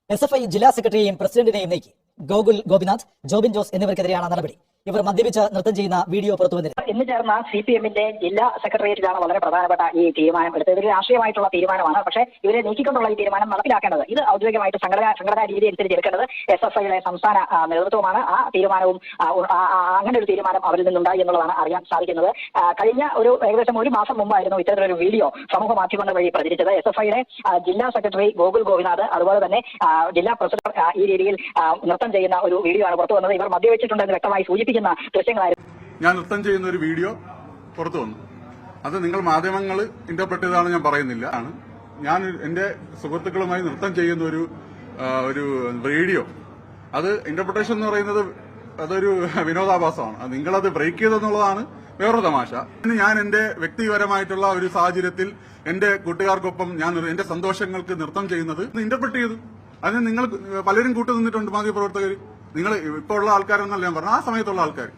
SFI ജില്ലാ സെക്രട്ടറിയെയും പ്രസിഡന്റിനെയും നീക്കി. ഗോകുൽ ഗോപിനാഥ്, ജോബിൻ ജോസ് എന്നിവർക്കെതിരെയാണ് നടപടി. ഇവർ മദ്യപിച്ച് നൃത്തം ചെയ്യുന്ന വീഡിയോ പുറത്തുവന്നിരുന്നു. ഇന്ന് ചേർന്ന CPM-ന്റെ ജില്ലാ സെക്രട്ടേറിയറ്റിലാണ് വളരെ പ്രധാനപ്പെട്ട ഈ തീരുമാനം എടുത്തത്. ഇതൊരു രാഷ്ട്രീയമായിട്ടുള്ള തീരുമാനമാണ്. പക്ഷേ ഇവരെ നീക്കിക്കൊണ്ടുള്ള ഈ തീരുമാനം നടപ്പിലാക്കേണ്ടത്, ഇത് ഔദ്യോഗികമായിട്ട് സംഘടനാ രീതി അനുസരിച്ച് എടുക്കേണ്ടത് SFI-യുടെ സംസ്ഥാന നേതൃത്വമാണ്. ആ തീരുമാനവും അങ്ങനെ ഒരു തീരുമാനം അവരിൽ നിന്നുണ്ടായി എന്നുള്ളതാണ് അറിയാൻ സാധിക്കുന്നത്. കഴിഞ്ഞ ഏകദേശം ഒരു മാസം മുമ്പായിരുന്നു ഇത്തരത്തിലൊരു വീഡിയോ സമൂഹ മാധ്യമങ്ങൾ വഴി പ്രചരിച്ചത്. SFI-യുടെ ജില്ലാ സെക്രട്ടറി ഗോകുൽ ഗോപിനാഥ്, അതുപോലെ തന്നെ ജില്ലാ പ്രസിഡന്റ് ഈ രീതിയിൽ നൃത്തം ചെയ്യുന്ന ഒരു വീഡിയോ ആണ് പുറത്തു വന്നത്. ഇവർ മദ്യവെച്ചിട്ടുണ്ടെന്ന് വ്യക്തമായി സൂചിപ്പിക്കുന്ന ദൃശ്യങ്ങളായിരുന്നു. ഞാൻ നൃത്തം ചെയ്യുന്ന ഒരു വീഡിയോ പുറത്തു വന്നു. അത് നിങ്ങൾ മാധ്യമങ്ങൾ ഇന്റർപ്രറ്റ് ചെയ്തതാണ് ഞാൻ പറയുന്നില്ല. ഞാൻ എന്റെ സുഹൃത്തുക്കളുമായി നൃത്തം ചെയ്യുന്ന ഒരു വീഡിയോ, അത് ഇന്റർപ്രിട്ടേഷൻ എന്ന് പറയുന്നത് അതൊരു വിനോദാഭാസമാണ്. നിങ്ങളത് ബ്രേക്ക് ചെയ്തെന്നുള്ളതാണ് വേറൊരു തമാശ. ഞാൻ എന്റെ വ്യക്തിപരമായിട്ടുള്ള ഒരു സാഹചര്യത്തിൽ എന്റെ കൂട്ടുകാർക്കൊപ്പം ഞാൻ എന്റെ സന്തോഷങ്ങൾക്ക് നൃത്തം ചെയ്യുന്നത് ഇന്റർപ്രറ്റ് ചെയ്തു. അതിന് നിങ്ങൾ പലരും കൂട്ടു നിന്നിട്ടുണ്ട്, മാധ്യമപ്രവർത്തകർ. നിങ്ങൾ ഇപ്പോൾ ഉള്ള ആൾക്കാരെന്നല്ല ഞാൻ പറഞ്ഞു, ആ സമയത്തുള്ള ആൾക്കാർ.